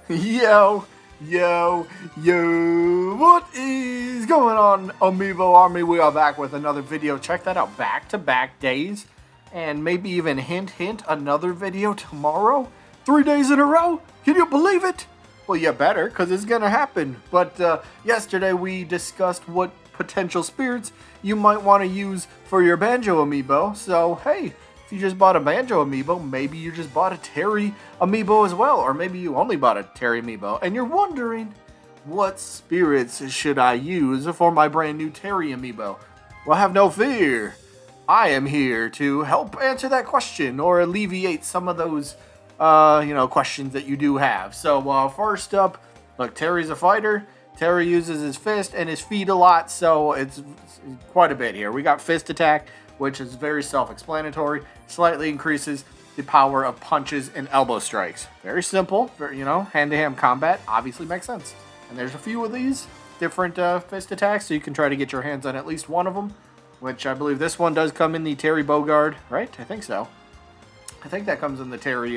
Yo, yo, what is going on, Amiibo Army? We are back with another video. Check that out, back-to-back days, and maybe even hint, another video tomorrow? 3 days in a row? Can you believe it? Well, you better, because it's going to happen. But yesterday we discussed what potential spirits you might want to use for your Banjo Amiibo. So, hey, if you just bought a Banjo Amiibo, maybe you just bought a Terry Amiibo as well. Or maybe you only bought a Terry Amiibo, and you're wondering, what spirits should I use for my brand new Terry Amiibo? Well, have no fear. I am here to help answer that question or alleviate some of those questions that you do have. So first up, look, Terry's a fighter. Terry uses his fist and his feet a lot, so it's quite a bit here. We got fist attack, which is very self-explanatory. Slightly increases the power of punches and elbow strikes. Very simple, hand-to-hand combat obviously makes sense. And there's a few of these different fist attacks, so you can try to get your hands on at least one of them, which I believe this one does come in the Terry Bogard, right? I think so. I think that comes in the Terry,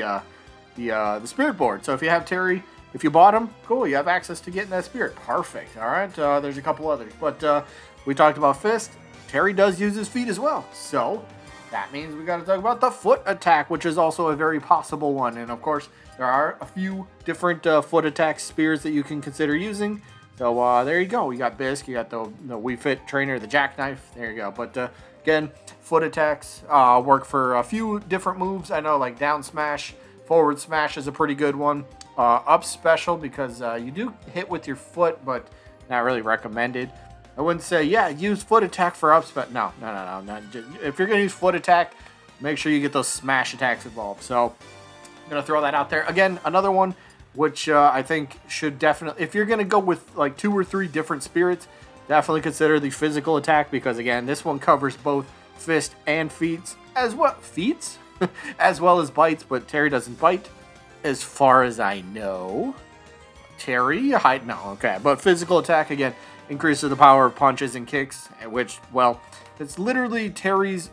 the Spirit board. So if you have Terry, if you bought him, cool, you have access to getting that Spirit. Perfect, all right? There's a couple others, but we talked about fist. Terry does use his feet as well, so that means we got to talk about the foot attack, which is also a very possible one. And of course, there are a few different foot attack spears that you can consider using. So there you go. You got Bisque, you got the Wii Fit Trainer, the Jackknife. There you go. But again, foot attacks work for a few different moves. I know like down smash, forward smash is a pretty good one. Up special because you do hit with your foot, but not really recommended. I wouldn't say, yeah, use foot attack for up special. No. If you're going to use foot attack, make sure you get those smash attacks involved. So I'm going to throw that out there. Again, another one, which I think should definitely, if you're going to go with like 2 or 3 different spirits, definitely consider the physical attack because, again, this one covers both fist and feet, as well. Feet? As well as bites, but Terry doesn't bite, as far as I know. Terry? No, okay. But physical attack, again, increases the power of punches and kicks, which, well, it's literally Terry's,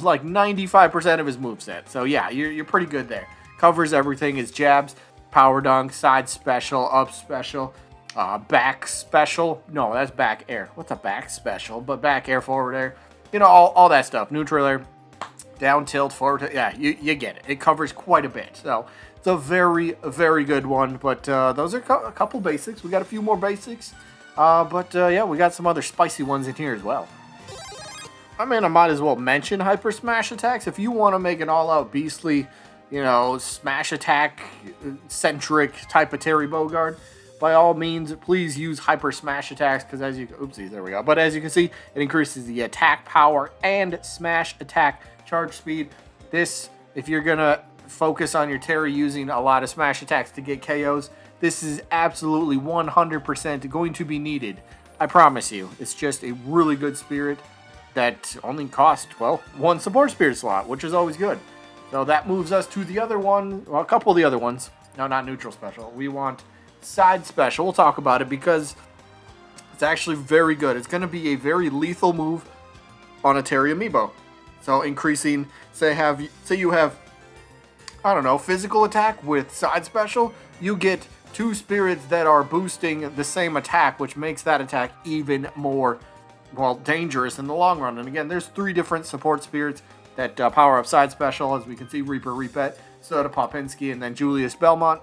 like, 95% of his moveset. So, yeah, you're pretty good there. Covers everything. His jabs, power dunk, side special, up special, back special. No, that's back air. What's a back special? But back air, forward air. You know, all that stuff. Neutral air, down tilt, forward tilt. Yeah, you get it. It covers quite a bit. So, it's a very, very good one. But those are a couple basics. We got a few more basics. Yeah, we got some other spicy ones in here as well. I mean, I might as well mention Hyper Smash attacks. If you want to make an all-out beastly, smash attack centric type of Terry Bogard, by all means, please use Hyper Smash attacks because oopsies, there we go. But as you can see, it increases the attack power and smash attack charge speed. This, if you're gonna focus on your Terry using a lot of smash attacks to get KOs, this is absolutely 100% going to be needed. I promise you. It's just a really good spirit that only costs, well, 1 support spirit slot, which is always good. So that moves us to the other one, well, a couple of the other ones. No, not neutral special. We want side special. We'll talk about it because it's actually very good. It's going to be a very lethal move on a Terry Amiibo. So increasing, say you have, I don't know, physical attack with side special, you get 2 spirits that are boosting the same attack, which makes that attack even more, well, dangerous in the long run. And again, there's 3 different support spirits that power up side special, as we can see, Reaper Repet, Soda Popinski, and then Julius Belmont.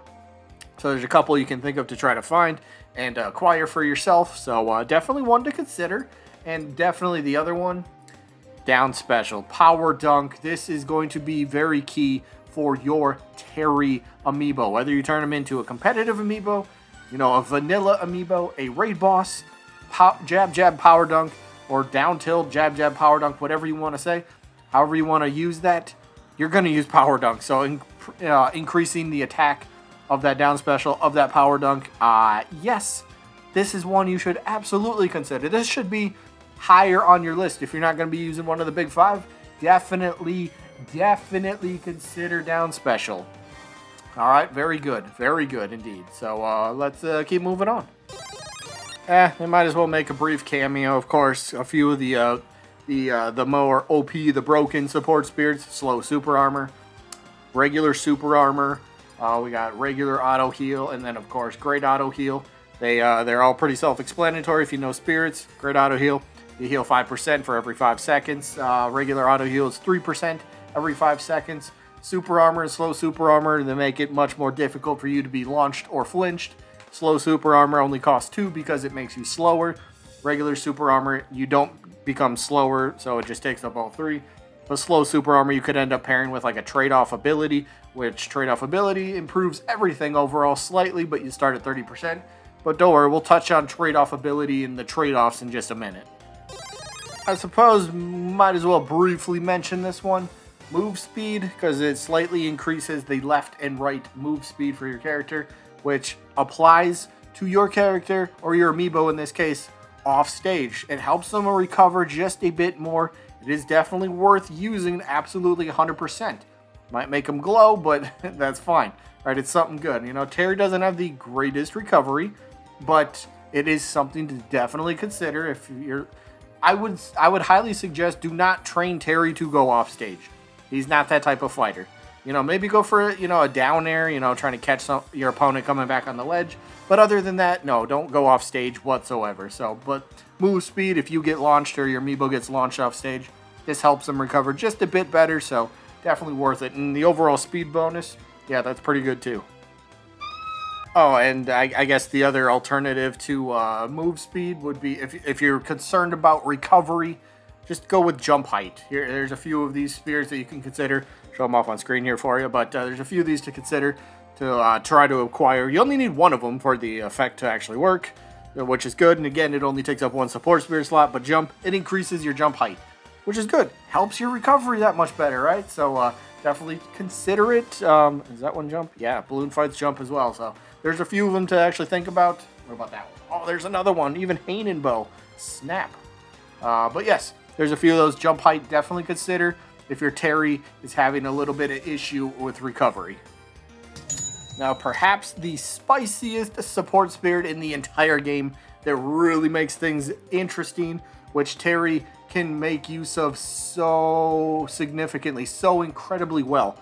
So there's a couple you can think of to try to find and acquire for yourself. So definitely one to consider. And definitely the other one, down special, Power Dunk. This is going to be very key for your Terry Amiibo. Whether you turn him into a competitive Amiibo, a vanilla Amiibo, a raid boss, jab, power dunk, or down tilt, jab, power dunk, whatever you want to say. However you want to use that, you're going to use power dunk. So increasing the attack of that down special, of that power dunk, yes, this is one you should absolutely consider. This should be higher on your list. If you're not going to be using one of the big 5, definitely consider down special. All right, very good indeed. So let's keep moving on. They might as well make a brief cameo. Of course, a few of the more OP, the broken support spirits, slow super armor, regular super armor, We got regular auto heal, and then of course great auto heal. They're all pretty self-explanatory if you know spirits. Great auto heal, you heal 5% for every 5 seconds. Regular auto heal is 3% every 5 seconds. Super armor and slow super armor, they make it much more difficult for you to be launched or flinched. Slow super armor only costs 2 because it makes you slower. Regular super armor, you don't become slower, so it just takes up all 3. But slow super armor, you could end up pairing with like a trade-off ability, which trade-off ability improves everything overall slightly, but you start at 30%. But don't worry, we'll touch on trade-off ability and the trade-offs in just a minute. I suppose might as well briefly mention this one. Move speed, because it slightly increases the left and right move speed for your character, which applies to your character, or your amiibo in this case, off stage. It helps them recover just a bit more. It is definitely worth using absolutely 100%. Might make them glow, but that's fine. Right, it's something good. You know, Terry doesn't have the greatest recovery, but it is something to definitely consider if you're... I would highly suggest do not train Terry to go off stage. He's not that type of fighter. You know, maybe go for, you know, a down air, you know, trying to catch your opponent coming back on the ledge. But other than that, no, don't go off stage whatsoever. So, but move speed, if you get launched or your amiibo gets launched off stage, this helps them recover just a bit better. So, definitely worth it. And the overall speed bonus, yeah, that's pretty good too. Oh, and I guess the other alternative to move speed would be, if you're concerned about recovery, just go with jump height. There's a few of these spheres that you can consider. Show them off on screen here for you, but there's a few of these to consider to try to acquire. You only need one of them for the effect to actually work, which is good. And again, it only takes up 1 support spirit slot, but jump, it increases your jump height, which is good. Helps your recovery that much better, right? So definitely consider it. Is that one jump? Yeah, balloon fights jump as well. So there's a few of them to actually think about. What about that one? Oh, there's another one. Even Amiibo. Snap. But yes, there's a few of those. Jump height, definitely consider if your Terry is having a little bit of issue with recovery. Now, perhaps the spiciest support spirit in the entire game that really makes things interesting, which Terry can make use of so significantly, so incredibly well.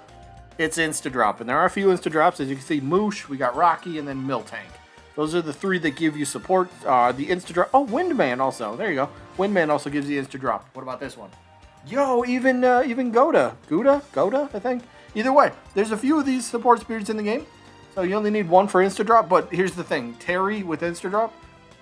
It's Insta-Drop, and there are a few Insta-Drops. As you can see, Moosh, we got Rocky, and then Miltank. Those are the 3 that give you support. The Insta-Drop, oh, Windman also, there you go. Windman also gives you Insta-Drop. What about this one? Yo, even Goda, I think. Either way, there's a few of these support spirits in the game, so you only need 1 for Insta-Drop, but here's the thing. Terry with Insta-Drop,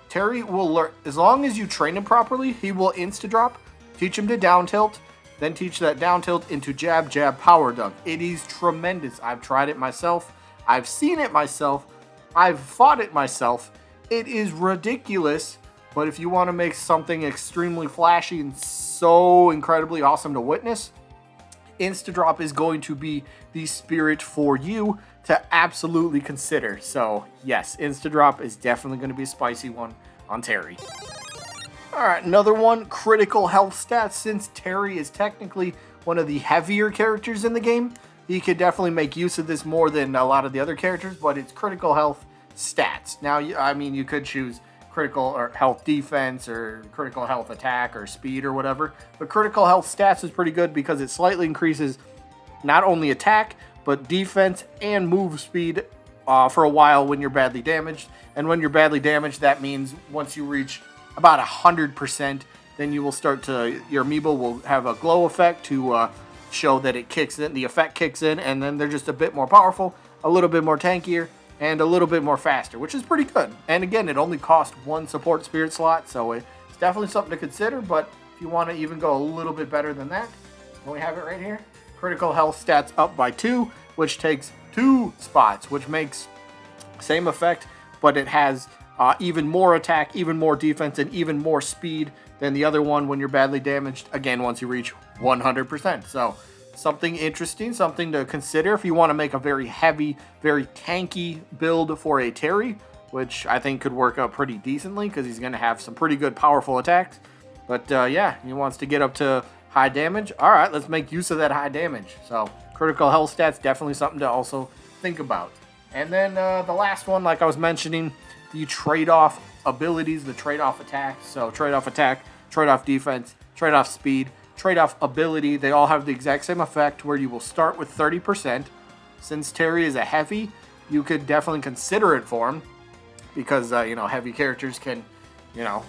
Terry will learn, as long as you train him properly, he will Insta-Drop, teach him to down tilt, then teach that down tilt into jab, jab, power dunk. It is tremendous. I've tried it myself. I've seen it myself. I've fought it myself. It is ridiculous, but if you want to make something extremely flashy and so incredibly awesome to witness, Insta-Drop is going to be the spirit for you to absolutely consider. So yes, Insta-Drop is definitely going to be a spicy one on Terry. Alright, another one, critical health stats. Since Terry is technically one of the heavier characters in the game, he could definitely make use of this more than a lot of the other characters, but it's critical health stats. Now, I mean, you could choose critical or health defense or critical health attack or speed or whatever, but critical health stats is pretty good because it slightly increases not only attack, but defense and move speed for a while when you're badly damaged. And when you're badly damaged, that means once you reach about 100%, then you will start to, your amiibo will have a glow effect to show that it kicks in, the effect kicks in, and then they're just a bit more powerful, a little bit more tankier, and a little bit more faster, which is pretty good. And again, it only costs 1 support spirit slot, so it's definitely something to consider, but if you want to even go a little bit better than that, we have it right here. Critical health stats up by 2, which takes 2 spots, which makes same effect, but it has even more attack, even more defense, and even more speed than the other one when you're badly damaged, again, once you reach 100%. So something interesting, something to consider if you want to make a very heavy, very tanky build for a Terry, which I think could work out pretty decently because he's going to have some pretty good powerful attacks. But yeah, he wants to get up to high damage. All right, let's make use of that high damage. So critical health stats, definitely something to also think about. And then the last one, like I was mentioning, the trade-off abilities, the trade-off attacks. So trade-off attack, trade-off defense, trade-off speed, trade-off ability. They all have the exact same effect where you will start with 30%. since Terry is a heavy, you could definitely consider it for him because, you know, heavy characters can, you know,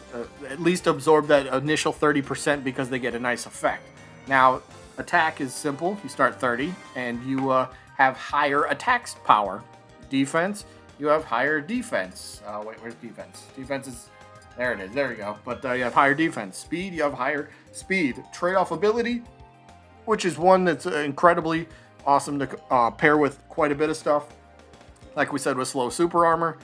at least absorb that initial 30% because they get a nice effect. Now, attack is simple. You start 30 and you have higher attack power. Defense, you have higher defense. Wait, where's defense? Defense is, there it is, there you go. But you have higher defense. Speed, you have higher speed. Trade-off ability, which is one that's incredibly awesome to pair with quite a bit of stuff. Like we said with slow super armor,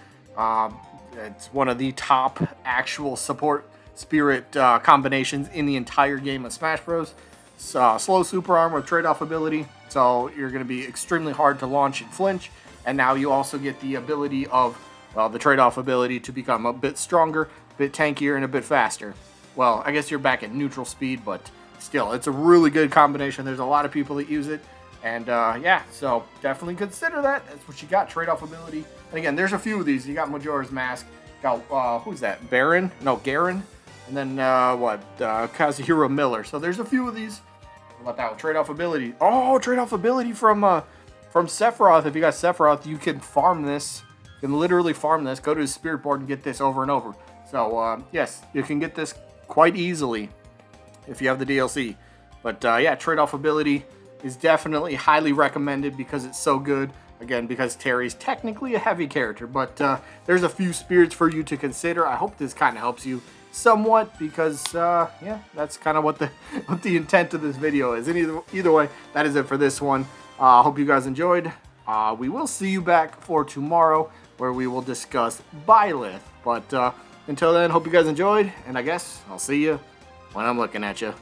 it's one of the top actual support spirit combinations in the entire game of Smash Bros. Slow super armor with trade-off ability, so you're going to be extremely hard to launch and flinch. And now you also get the ability of, well, the trade-off ability to become a bit stronger, a bit tankier, and a bit faster. Well, I guess you're back at neutral speed, but still, it's a really good combination. There's a lot of people that use it. And yeah, so definitely consider that. That's what you got, trade-off ability. And again, there's a few of these. You got Majora's Mask. Got, who's that? Baron? No, Garen. And then, Kazuhiro Miller. So there's a few of these. How about that one? Trade-off ability. Oh, trade-off ability from Sephiroth. If you got Sephiroth, you can farm this. You can literally farm this. Go to the Spirit Board and get this over and over. So, yes, you can get this quite easily if you have the DLC. But, yeah, trade-off ability is definitely highly recommended because it's so good. Again, because Terry's technically a heavy character. But there's a few spirits for you to consider. I hope this kind of helps you somewhat because, yeah, that's kind of what the intent of this video is. And either way, that is it for this one. Hope you guys enjoyed. We will see you back for tomorrow where we will discuss Byleth. But until then, hope you guys enjoyed. And I guess I'll see you when I'm looking at you.